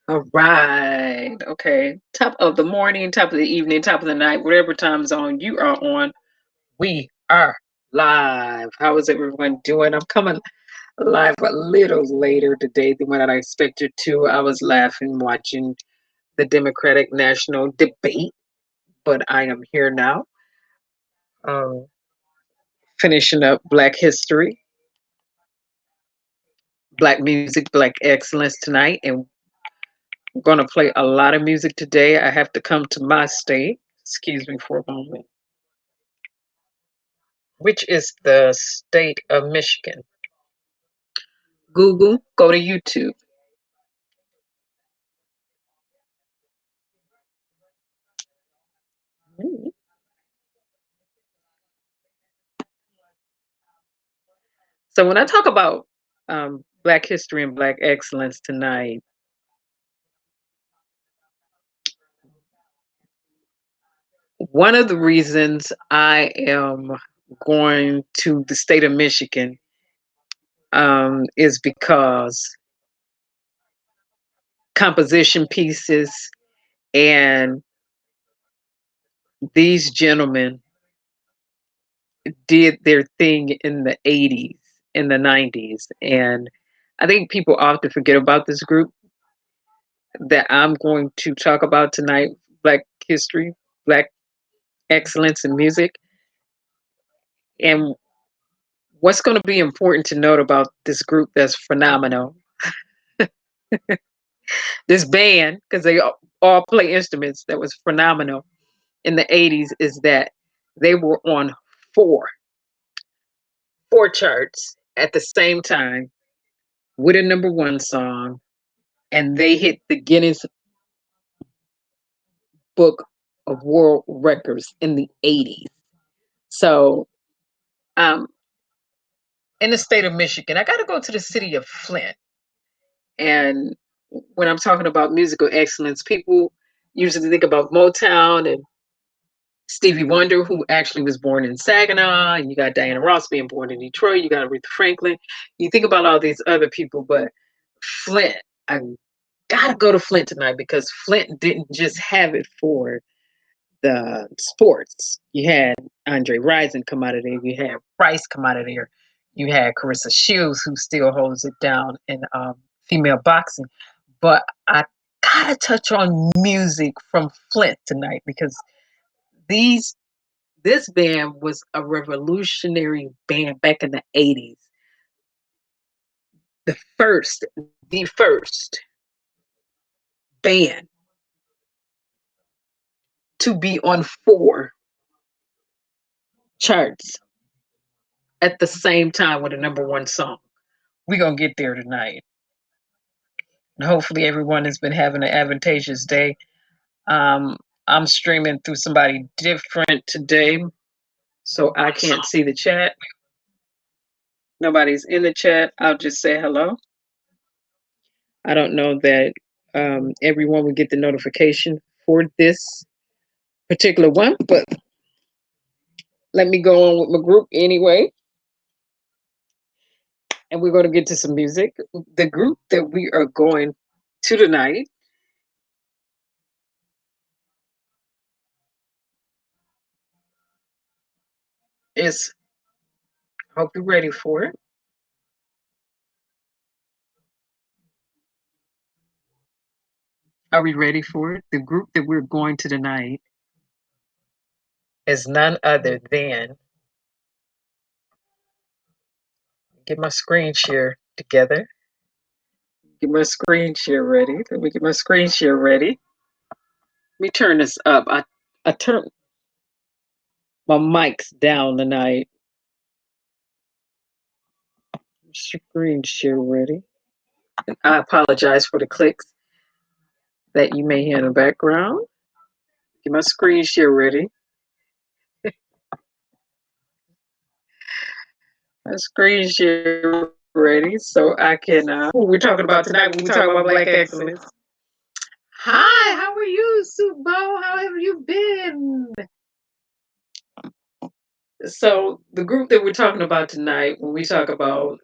All right. Okay. Top of the morning, top of the evening, top of the night, whatever time zone you are on, we are live. How is everyone doing? I'm coming live a little later today than what I expected to. I was laughing watching the Democratic National debate, but I am here now, um, finishing up Black History, Black music, Black excellence tonight, and we're going to play a lot of music today. I have to come to my state. Excuse me for a moment. Which is the state of Michigan. Google, go to YouTube. So when I talk about Black history and Black excellence tonight, one of the reasons I am going to the state of Michigan is because composition pieces and these gentlemen did their thing in the 80s, in the 90s. And I think people often forget about this group that I'm going to talk about tonight, Black history, Black excellence in music. And what's going to be important to note about this group that's phenomenal, this band, because they all play instruments, that was phenomenal in the 80s, is that they were on four, four charts at the same time with a number one song, and they hit the Guinness Book of World Records in the 80s. So, um, in the state of Michigan, I got to go to the city of Flint. And when I'm talking about musical excellence, people usually think about Motown and Stevie Wonder, who actually was born in Saginaw, and you got Diana Ross being born in Detroit, you got Aretha Franklin. You think about all these other people, but Flint, I gotta go to Flint tonight because Flint didn't just have it for the sports. You had Andre Rison come out of there. You had Price come out of there. You had Carissa Shields, who still holds it down in female boxing. But I gotta touch on music from Flint tonight because these this band was a revolutionary band back in the 80s. The first, the first band to be on four charts at the same time with a number one song. We're gonna get there tonight. And hopefully everyone has been having an advantageous day. Um, I'm streaming through somebody different today, so I can't see the chat. Nobody's in the chat. I'll just say hello. I don't know that everyone will get the notification for this particular one, but let me go on with my group anyway. And we're going to get to some music. The group that we are going to tonight is, I hope you're ready for it. Are we ready for it? The group that we're going to tonight is none other than, get my screen share together. Get my screen share ready. Let me get my screen share ready. Let me turn this up. I turned my mics down tonight. Screen share ready. And I apologize for the clicks that you may hear in the background. Get my screen share ready. My screen share ready so I can. What we're talking about tonight when we talk about Black excellence. Hi, how are you, Subo? How have you been? So the group that we're talking about tonight, when we talk about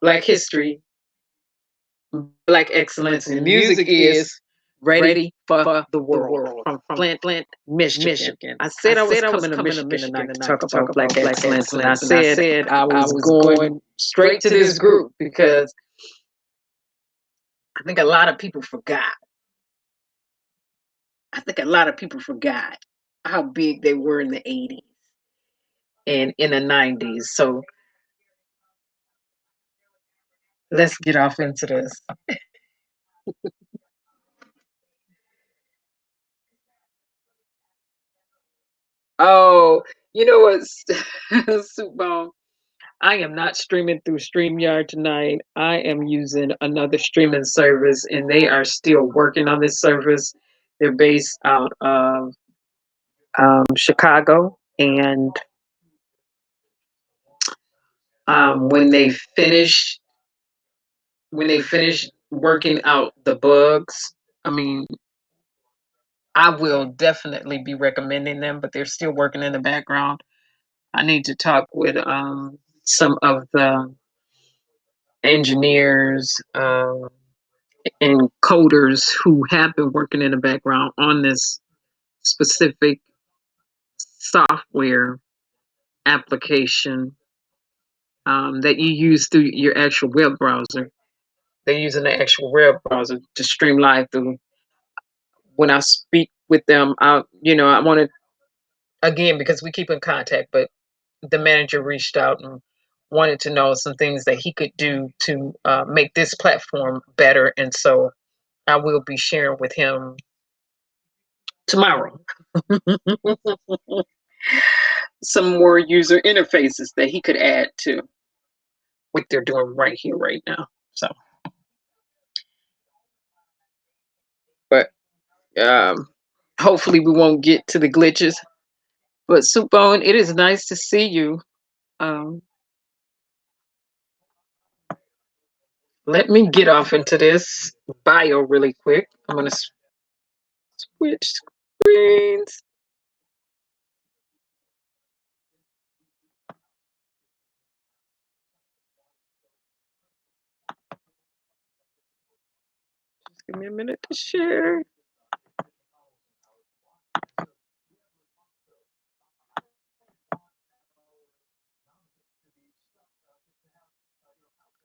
Black history, Black excellence in music is Ready for the World from Flint, Michigan. I said I was coming to Michigan tonight to talk about Black excellence, and I said I was going straight to this group because I think a lot of people forgot. I think a lot of people forgot how big they were in the 80s and in the 90s. So let's get off into this. Oh, you know what, Soup Bone? I am not streaming through StreamYard tonight. I am using another streaming service, and they are still working on this service. They're based out of Chicago, and when they finish working out the bugs, I mean, I will definitely be recommending them, but they're still working in the background. I need to talk with some of the engineers and coders who have been working in the background on this specific software application that you use through your actual web browser. They're using the actual web browser to stream live through. When I speak with them, I want to, again, because we keep in contact, but the manager reached out and wanted to know some things that he could do to make this platform better. And so I will be sharing with him tomorrow some more user interfaces that he could add to what they're doing right here, right now. So, but hopefully we won't get to the glitches. But Supone, it is nice to see you. Um, Let me get off into this bio really quick. I'm gonna switch screens. Just give me a minute to share.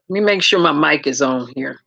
Let me make sure my mic is on here.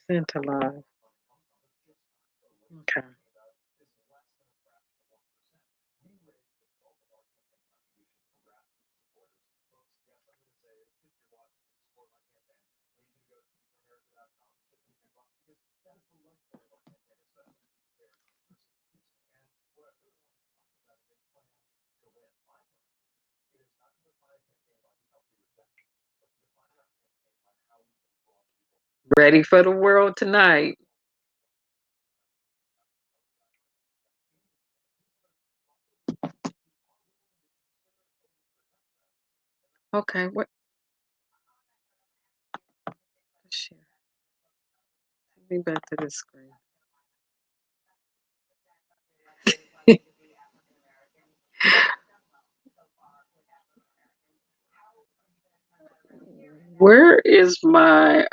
Sent alive. Okay. Ready for the world tonight. Okay, what? Share. Take me back to this screen. Where is my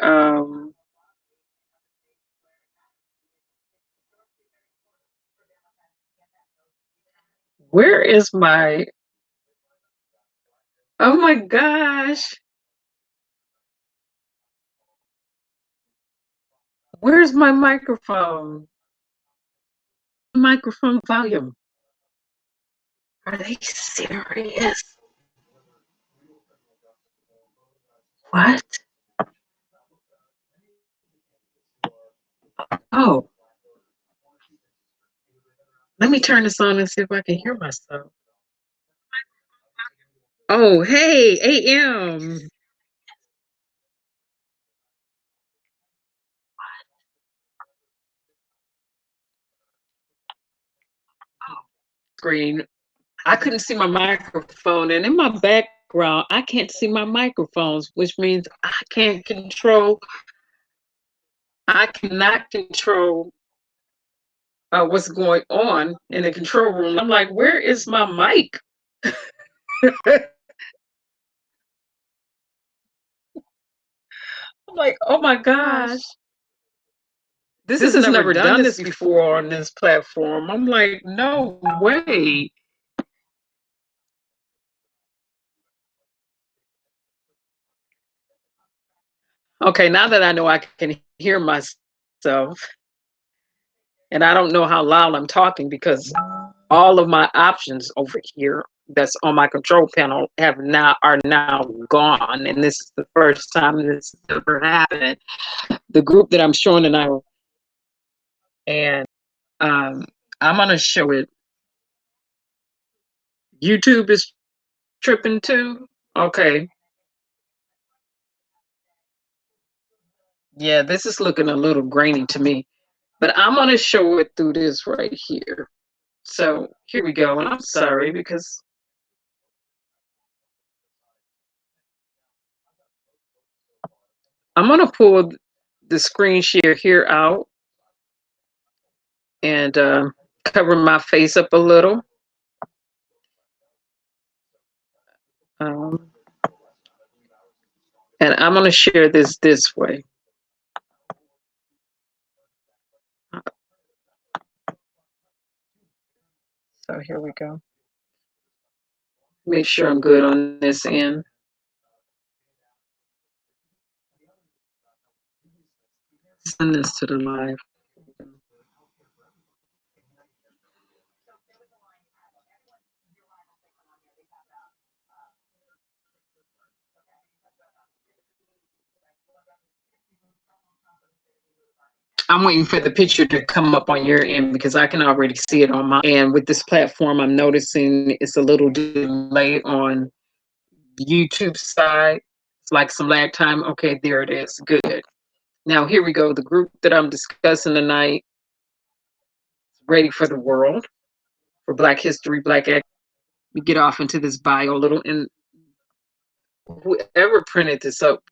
where is my, oh my gosh, where's my microphone? Microphone volume. Are they serious? What? Oh, let me turn this on and see if I can hear myself. Oh, hey, AM. Screen. I couldn't see my microphone, and in my background, I can't see my microphones, which means I cannot control what's going on in the control room. I'm like, where is my mic? I'm like, oh my gosh. This has never done this before on this platform. I'm like, no way. Okay, now that I know I can hear myself, and I don't know how loud I'm talking because all of my options over here that's on my control panel are now gone, and this is the first time this ever happened. The group that I'm showing tonight, and I'm gonna show it. YouTube is tripping too. Okay, yeah, this is looking a little grainy to me, but I'm gonna show it through this right here. So here we go, and I'm sorry because I'm gonna pull the screen share here out and cover my face up a little. Um, and I'm gonna share this way. So here we go. Make sure I'm good on this end. Send this to the live. I'm waiting for the picture to come up on your end because I can already see it on my end. With this platform, I'm noticing it's a little delay on YouTube side. It's like some lag time. Okay, there it is. Good. Now here we go. The group that I'm discussing tonight, Ready for the World, for Black History, Black Act. We get off into this bio a little, and whoever printed this up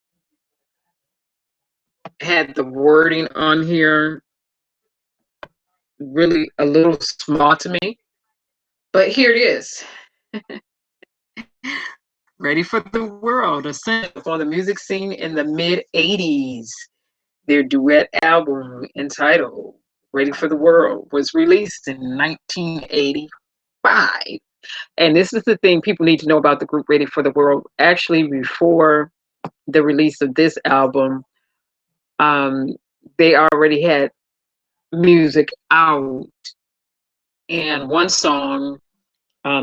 had the wording on here really a little small to me. But here it is. Ready for the World, a sample on the music scene in the mid 80s. Their duet album entitled Ready for the World was released in 1985. And this is the thing people need to know about the group Ready for the World. Actually, before the release of this album, they already had music out, and one song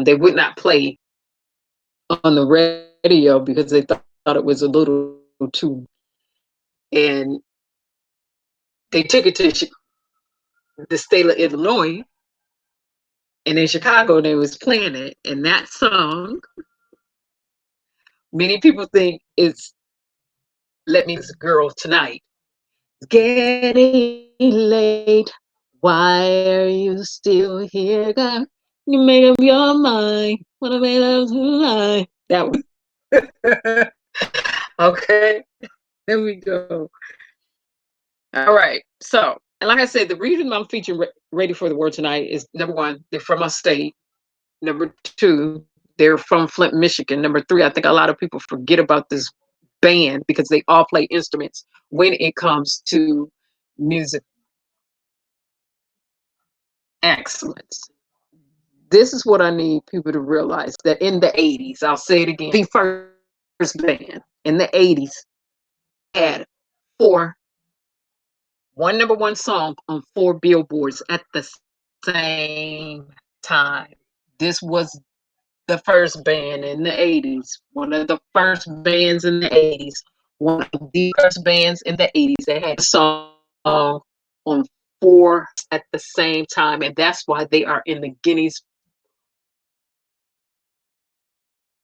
they would not play on the radio because they thought it was a little too, and they took it to the state of Illinois, and in Chicago they was playing it, and that song, many people think it's "Let Me Be a Girl Tonight." It's getting late. Why are you still here, girl? You make up your mind. What I made up tonight. That one. Okay, there we go. All right. So, and like I said, the reason I'm featuring Ready for the World tonight is number one, they're from our state. Number two, they're from Flint, Michigan. Number three, I think a lot of people forget about this band because they all play instruments when it comes to music excellence. This is what I need people to realize that in the 80s, I'll say it again, the first band in the 80s had one number one song on 4 billboards at the same time. This was the first band in the 80s, one of the first bands in the 80s, one of the first bands in the 80s that had a song on 4 at the same time. And that's why they are in the Guinness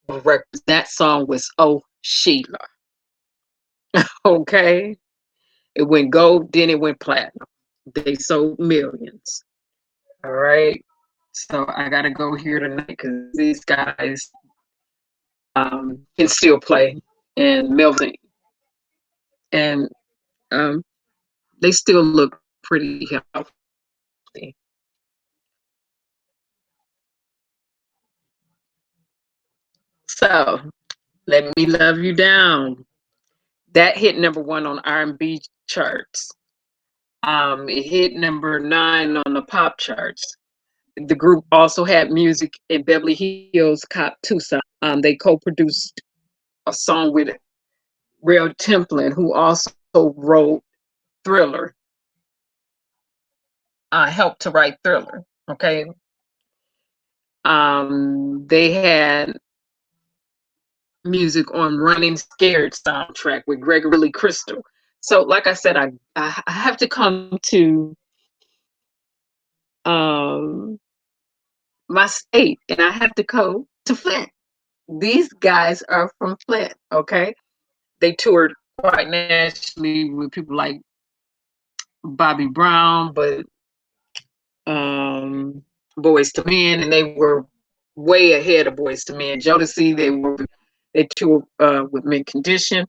records. That song was Oh Sheila. Okay. It went gold, then it went platinum. They sold millions. All right. So I gotta go here tonight because these guys can still play and Melvin and um, they still look pretty healthy. So let me love you down. That hit number 1 on R&B charts. It hit number 9 on the pop charts. The group also had music in Beverly Hills Cop Tulsa. They co-produced a song with Real Templin, who also wrote Thriller, helped to write Thriller. Okay. They had music on Running Scared soundtrack with Gregory Crystal. So, like I said, I have to come to my state, and I have to go to Flint. These guys are from Flint. Okay, they toured quite nationally with people like Bobby Brown, but Boys to Men, and they were way ahead of Boys to Men. Jodeci, they toured with Mint Condition.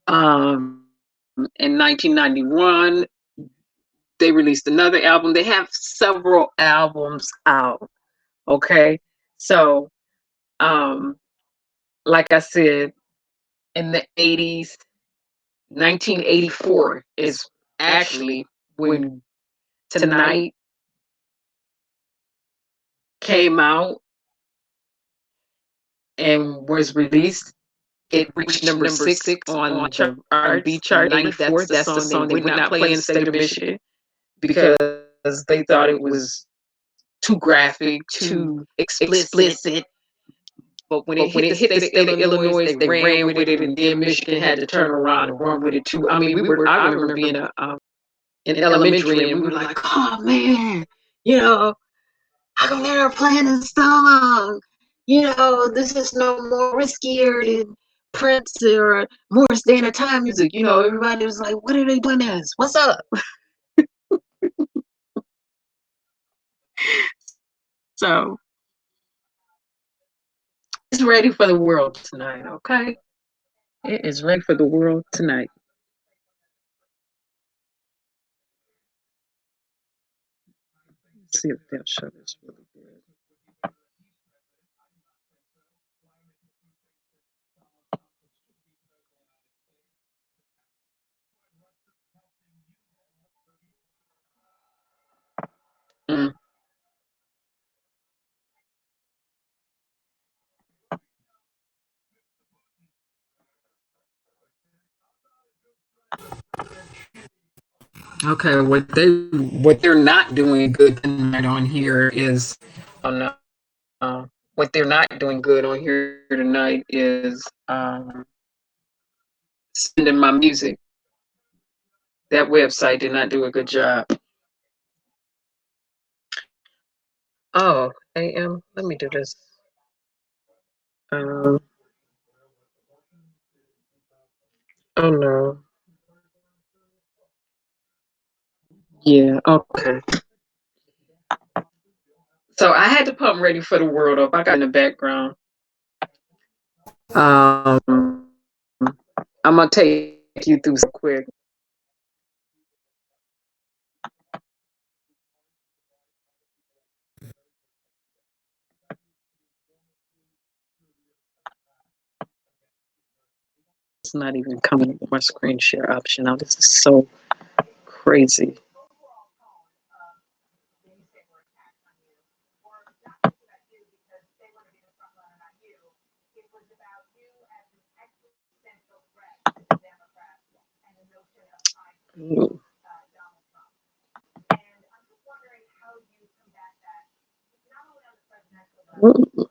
In 1991, they released another album. They have several albums out. Okay, so like I said, in the 80s, 1984 is actually when Tonight came out and was released. It reached number 6 on the R&B chart. 84. That's the song they would not play in the state of Michigan because they thought it was too graphic, too explicit. But when it hit the state of Illinois, they ran with it, and then Michigan had to turn around and run with it too. I mean, I remember being in elementary, and we were like, "Oh man, you know, how come they're playing this song? You know, this is no more riskier than Prince or more standard time music." You know, everybody was like, "What are they doing this? What's up?" So it's ready for the world tonight. Okay, it is ready for the world tonight. Let's see if they'll show this really good. Mm. Okay, what they're not doing good tonight on here is, oh no, what they're not doing good on here tonight is sending my music. That website did not do a good job. Oh, AM. Let me do this. Um, oh no. Yeah. Okay. So I had to pump "Ready for the World" up. I got in the background. Um, I'm gonna take you through so quick. It's not even coming up with my screen share option now. This is so crazy. Ooh. Ooh.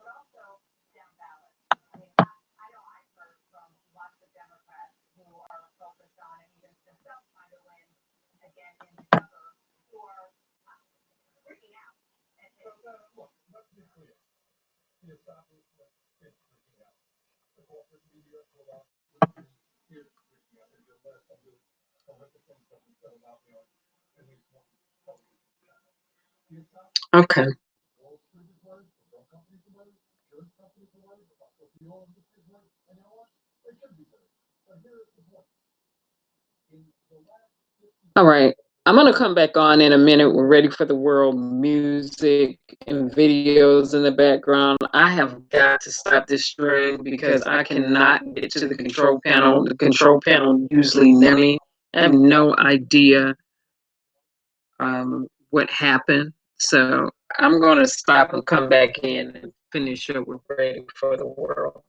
Okay. All right. I'm going to come back on in a minute. We're ready for the world music and videos in the background. I have got to stop this stream because I cannot get to the control panel. The control panel usually never me. I have no idea what happened. So I'm going to stop and come back in and finish up with Ready for the World.